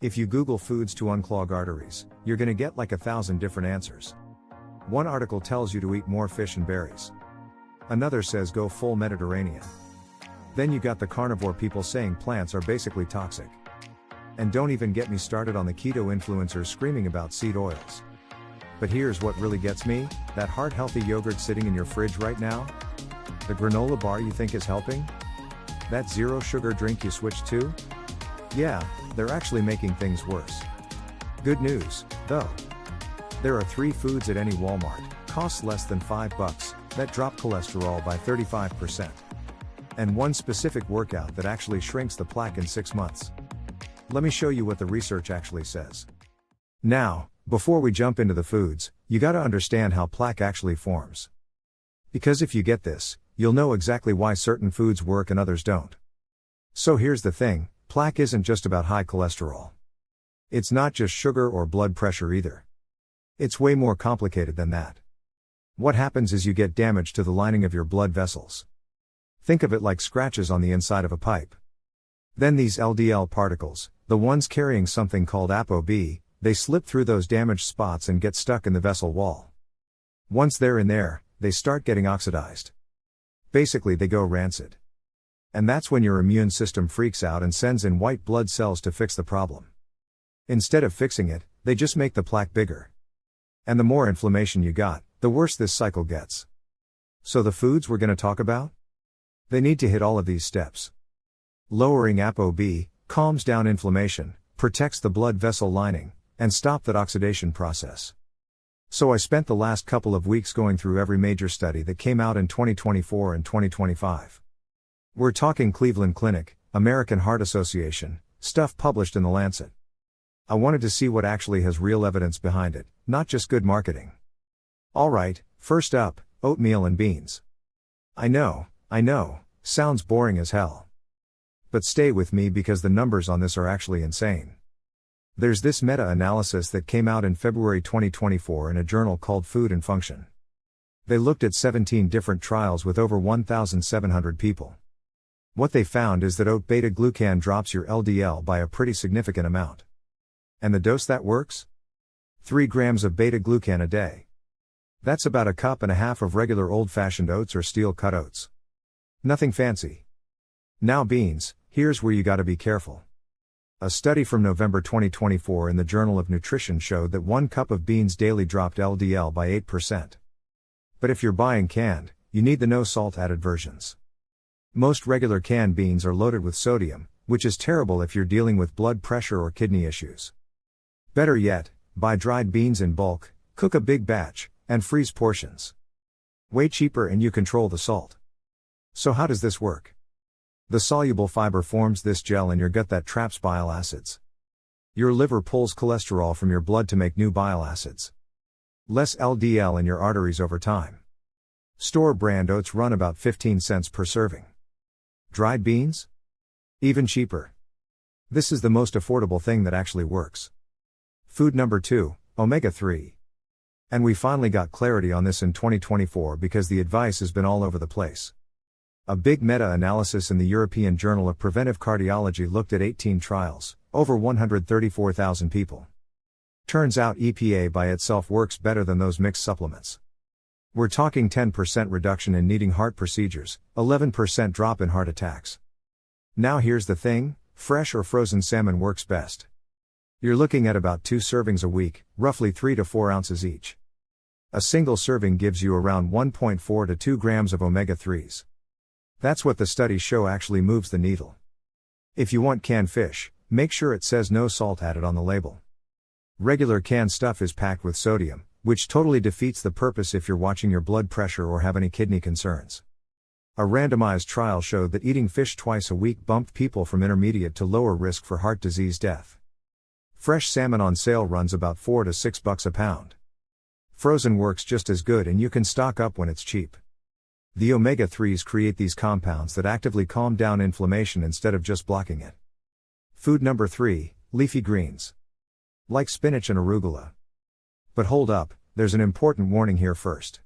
If you Google foods to unclog arteries, you're gonna get like 1,000 different answers. One article tells you to eat more fish and berries. Another says go full Mediterranean. Then you got the carnivore people saying plants are basically toxic. And don't even get me started on the keto influencers screaming about seed oils. But here's what really gets me, that heart-healthy yogurt sitting in your fridge right now? The granola bar you think is helping? That zero sugar drink you switched to? Yeah, they're actually making things worse. Good news, though. There are 3 foods at any Walmart, costs less than $5, that drop cholesterol by 35%. And one specific workout that actually shrinks the plaque in 6 months. Let me show you what the research actually says. Now, before we jump into the foods, you gotta understand how plaque actually forms. Because if you get this, you'll know exactly why certain foods work and others don't. So here's the thing, plaque isn't just about high cholesterol. It's not just sugar or blood pressure either. It's way more complicated than that. What happens is you get damage to the lining of your blood vessels. Think of it like scratches on the inside of a pipe. Then these LDL particles, the ones carrying something called ApoB, they slip through those damaged spots and get stuck in the vessel wall. Once they're in there, they start getting oxidized. Basically they go rancid. And that's when your immune system freaks out and sends in white blood cells to fix the problem. Instead of fixing it, they just make the plaque bigger. And the more inflammation you got, the worse this cycle gets. So the foods we're gonna talk about? They need to hit all of these steps. Lowering ApoB calms down inflammation, protects the blood vessel lining, and stop that oxidation process. So I spent the last couple of weeks going through every major study that came out in 2024 and 2025. We're talking Cleveland Clinic, American Heart Association, stuff published in the Lancet. I wanted to see what actually has real evidence behind it, not just good marketing. Alright, first up, oatmeal and beans. I know, sounds boring as hell. But stay with me because the numbers on this are actually insane. There's this meta-analysis that came out in February 2024 in a journal called Food and Function. They looked at 17 different trials with over 1,700 people. What they found is that oat beta-glucan drops your LDL by a pretty significant amount. And the dose that works? 3 grams of beta-glucan a day. That's about a cup and a half of regular old-fashioned oats or steel-cut oats. Nothing fancy. Now beans, here's where you gotta be careful. A study from November 2024 in the Journal of Nutrition showed that 1 cup of beans daily dropped LDL by 8%. But if you're buying canned, you need the no salt added versions. Most regular canned beans are loaded with sodium, which is terrible if you're dealing with blood pressure or kidney issues. Better yet, buy dried beans in bulk, cook a big batch, and freeze portions. Way cheaper and you control the salt. So how does this work? The soluble fiber forms this gel in your gut that traps bile acids. Your liver pulls cholesterol from your blood to make new bile acids. Less LDL in your arteries over time. Store brand oats run about 15 cents per serving. Dried beans? Even cheaper. This is the most affordable thing that actually works. Food number 2, omega-3. And we finally got clarity on this in 2024 because the advice has been all over the place. A big meta-analysis in the European Journal of Preventive Cardiology looked at 18 trials, over 134,000 people. Turns out EPA by itself works better than those mixed supplements. We're talking 10% reduction in needing heart procedures, 11% drop in heart attacks. Now here's the thing, fresh or frozen salmon works best. You're looking at about 2 servings a week, roughly 3 to 4 ounces each. A single serving gives you around 1.4 to 2 grams of omega-3s. That's what the studies show actually moves the needle. If you want canned fish, make sure it says no salt added on the label. Regular canned stuff is packed with sodium, which totally defeats the purpose if you're watching your blood pressure or have any kidney concerns. A randomized trial showed that eating fish twice a week bumped people from intermediate to lower risk for heart disease death. Fresh salmon on sale runs about $4 to $6 a pound. Frozen works just as good and you can stock up when it's cheap. The omega-3s create these compounds that actively calm down inflammation instead of just blocking it. Food number 3, leafy greens. Like spinach and arugula. But hold up, there's an important warning here first.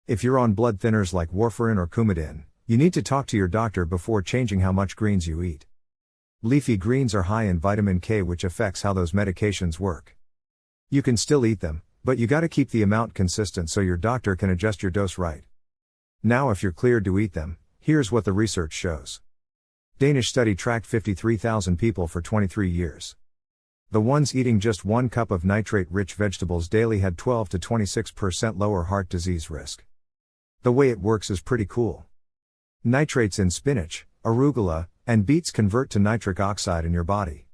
If you're on blood thinners like warfarin or Coumadin, you need to talk to your doctor before changing how much greens you eat. Leafy greens are high in vitamin K, which affects how those medications work. You can still eat them, but you gotta keep the amount consistent so your doctor can adjust your dose right. Now if you're cleared to eat them, here's what the research shows. Danish study tracked 53,000 people for 23 years. The ones eating just 1 cup of nitrate-rich vegetables daily had 12 to 26% lower heart disease risk. The way it works is pretty cool. Nitrates in spinach, arugula, and beets convert to nitric oxide in your body.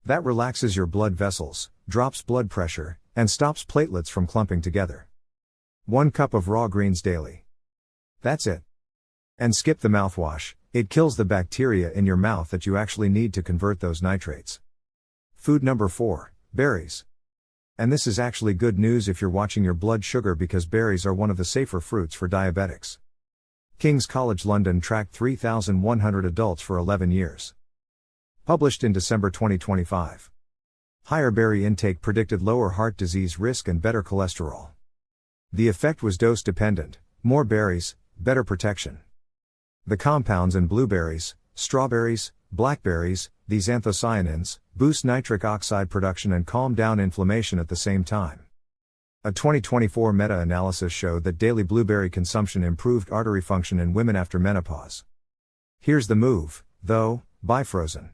That relaxes your blood vessels, drops blood pressure, and stops platelets from clumping together. 1 cup of raw greens daily. That's it. And skip the mouthwash, it kills the bacteria in your mouth that you actually need to convert those nitrates. Food number 4, berries. And this is actually good news if you're watching your blood sugar, because berries are one of the safer fruits for diabetics. King's College London tracked 3,100 adults for 11 years. Published in December 2025. Higher berry intake predicted lower heart disease risk and better cholesterol. The effect was dose dependent: more berries, better protection. The compounds in blueberries, strawberries, blackberries, these anthocyanins, boost nitric oxide production and calm down inflammation at the same time. A 2024 meta-analysis showed that daily blueberry consumption improved artery function in women after menopause. Here's the move, though: buy frozen.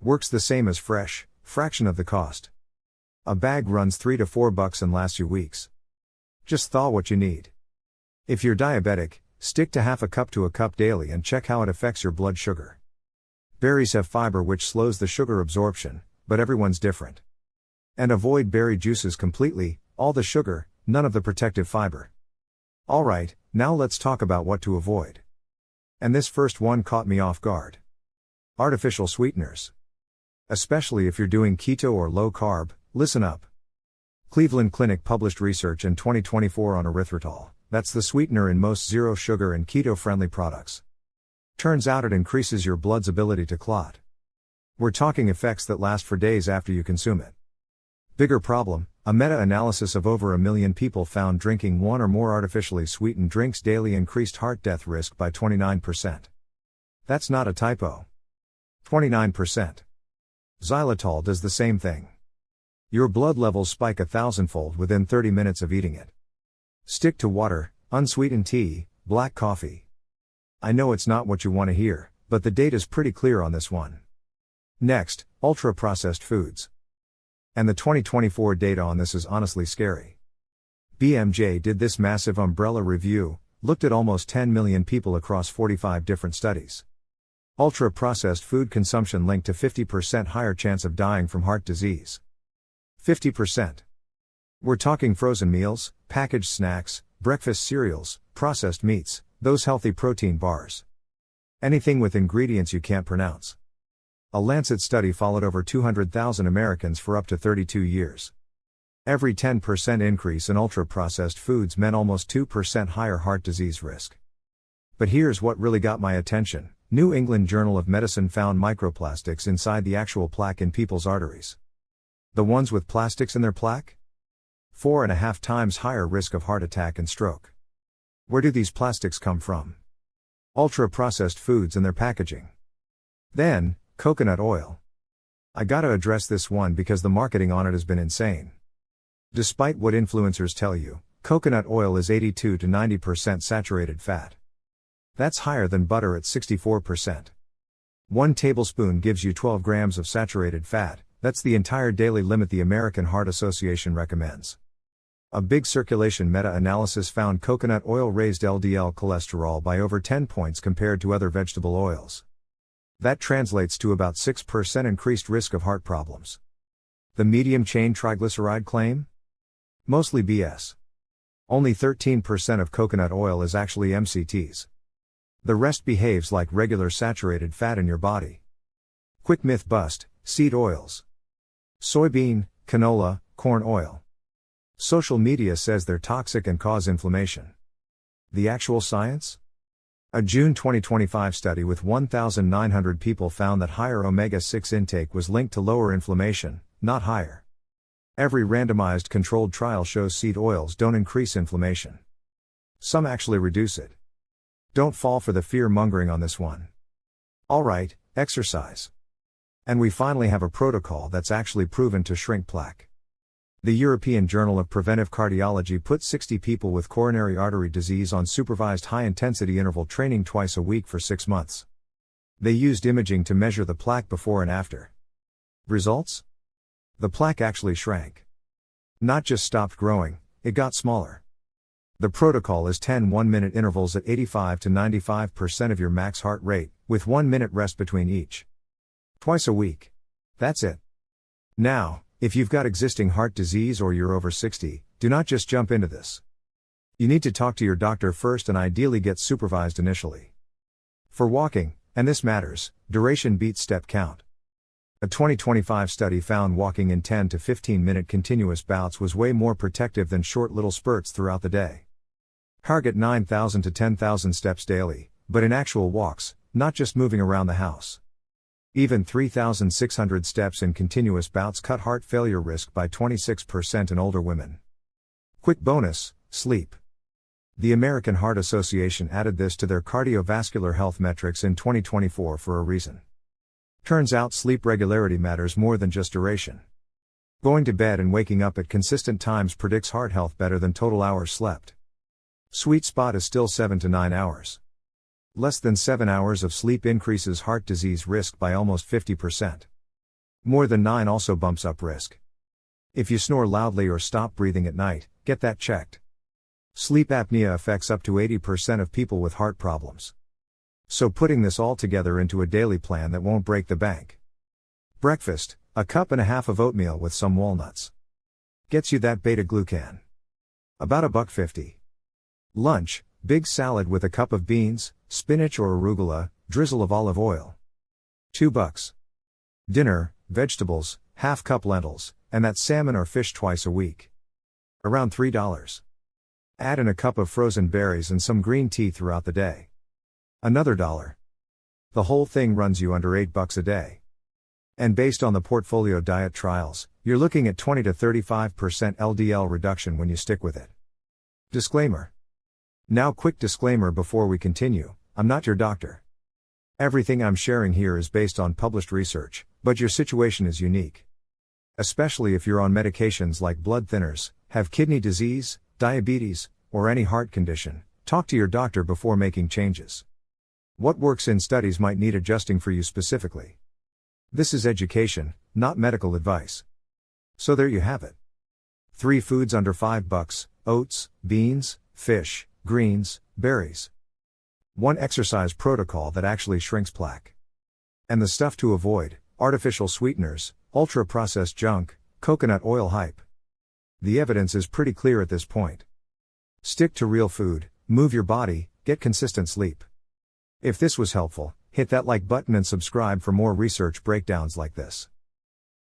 Works the same as fresh, fraction of the cost. A bag runs $3 to $4 and lasts you weeks. Just thaw what you need. If you're diabetic, stick to half a cup to a cup daily and check how it affects your blood sugar. Berries have fiber, which slows the sugar absorption, but everyone's different. And avoid berry juices completely: all the sugar, none of the protective fiber. Alright, now let's talk about what to avoid. And this first one caught me off guard. Artificial sweeteners. Especially if you're doing keto or low carb, listen up. Cleveland Clinic published research in 2024 on erythritol, that's the sweetener in most zero sugar and keto-friendly products. Turns out it increases your blood's ability to clot. We're talking effects that last for days after you consume it. Bigger problem: a meta-analysis of over 1 million people found drinking 1 or more artificially sweetened drinks daily increased heart death risk by 29%. That's not a typo. 29%. Xylitol does the same thing. Your blood levels spike 1,000-fold within 30 minutes of eating it. Stick to water, unsweetened tea, black coffee. I know it's not what you want to hear, but the data's pretty clear on this one. Next, ultra-processed foods. And the 2024 data on this is honestly scary. BMJ did this massive umbrella review, looked at almost 10 million people across 45 different studies. Ultra-processed food consumption linked to 50% higher chance of dying from heart disease. 50%. We're talking frozen meals, packaged snacks, breakfast cereals, processed meats, those healthy protein bars. Anything with ingredients you can't pronounce. A Lancet study followed over 200,000 Americans for up to 32 years. Every 10% increase in ultra-processed foods meant almost 2% higher heart disease risk. But here's what really got my attention: New England Journal of Medicine found microplastics inside the actual plaque in people's arteries. The ones with plastics in their plaque? 4.5 times higher risk of heart attack and stroke. Where do these plastics come from? Ultra-processed foods and their packaging. Then, coconut oil. I gotta address this one because the marketing on it has been insane. Despite what influencers tell you, coconut oil is 82 to 90% saturated fat. That's higher than butter at 64%. 1 tablespoon gives you 12 grams of saturated fat. That's the entire daily limit the American Heart Association recommends. A big circulation meta-analysis found coconut oil raised LDL cholesterol by over 10 points compared to other vegetable oils. That translates to about 6% increased risk of heart problems. The medium-chain triglyceride claim? Mostly BS. Only 13% of coconut oil is actually MCTs. The rest behaves like regular saturated fat in your body. Quick myth bust: seed oils. Soybean, canola, corn oil. Social media says they're toxic and cause inflammation. The actual science? A June 2025 study with 1,900 people found that higher omega-6 intake was linked to lower inflammation, not higher. Every randomized controlled trial shows seed oils don't increase inflammation. Some actually reduce it. Don't fall for the fear-mongering on this one. Alright, exercise. And we finally have a protocol that's actually proven to shrink plaque. The European Journal of Preventive Cardiology put 60 people with coronary artery disease on supervised high-intensity interval training twice a week for 6 months. They used imaging to measure the plaque before and after. Results? The plaque actually shrank. Not just stopped growing, it got smaller. The protocol is 10 1-minute intervals at 85 to 95% of your max heart rate, with 1 minute rest between each. Twice a week. That's it. Now, if you've got existing heart disease or you're over 60, do not just jump into this. You need to talk to your doctor first and ideally get supervised initially. For walking, and this matters, duration beats step count. A 2025 study found walking in 10 to 15-minute continuous bouts was way more protective than short little spurts throughout the day. Target 9,000 to 10,000 steps daily, but in actual walks, not just moving around the house. Even 3,600 steps in continuous bouts cut heart failure risk by 26% in older women. Quick bonus, sleep. The American Heart Association added this to their cardiovascular health metrics in 2024 for a reason. Turns out sleep regularity matters more than just duration. Going to bed and waking up at consistent times predicts heart health better than total hours slept. Sweet spot is still 7 to 9 hours. Less than 7 hours of sleep increases heart disease risk by almost 50%. More than 9 also bumps up risk. If you snore loudly or stop breathing at night, get that checked. Sleep apnea affects up to 80% of people with heart problems. So putting this all together into a daily plan that won't break the bank. Breakfast, 1.5 cups of oatmeal with some walnuts. Gets you that beta-glucan. About $1.50. Lunch, big salad with a cup of beans, spinach or arugula, drizzle of olive oil. $2. Dinner, vegetables, 1/2 cup lentils, and that salmon or fish twice a week. Around $3. Add in a cup of frozen berries and some green tea throughout the day. Another $1. The whole thing runs you under $8 a day. And based on the portfolio diet trials, you're looking at 20 to 35% LDL reduction when you stick with it. Disclaimer. Now quick disclaimer before we continue, I'm not your doctor. Everything I'm sharing here is based on published research, but your situation is unique. Especially if you're on medications like blood thinners, have kidney disease, diabetes, or any heart condition, talk to your doctor before making changes. What works in studies might need adjusting for you specifically. This is education, not medical advice. So there you have it. 3 foods under $5: oats, beans, fish, greens, berries. 1 exercise protocol that actually shrinks plaque. And the stuff to avoid: artificial sweeteners, ultra-processed junk, coconut oil hype. The evidence is pretty clear at this point. Stick to real food, move your body, get consistent sleep. If this was helpful, hit that like button and subscribe for more research breakdowns like this.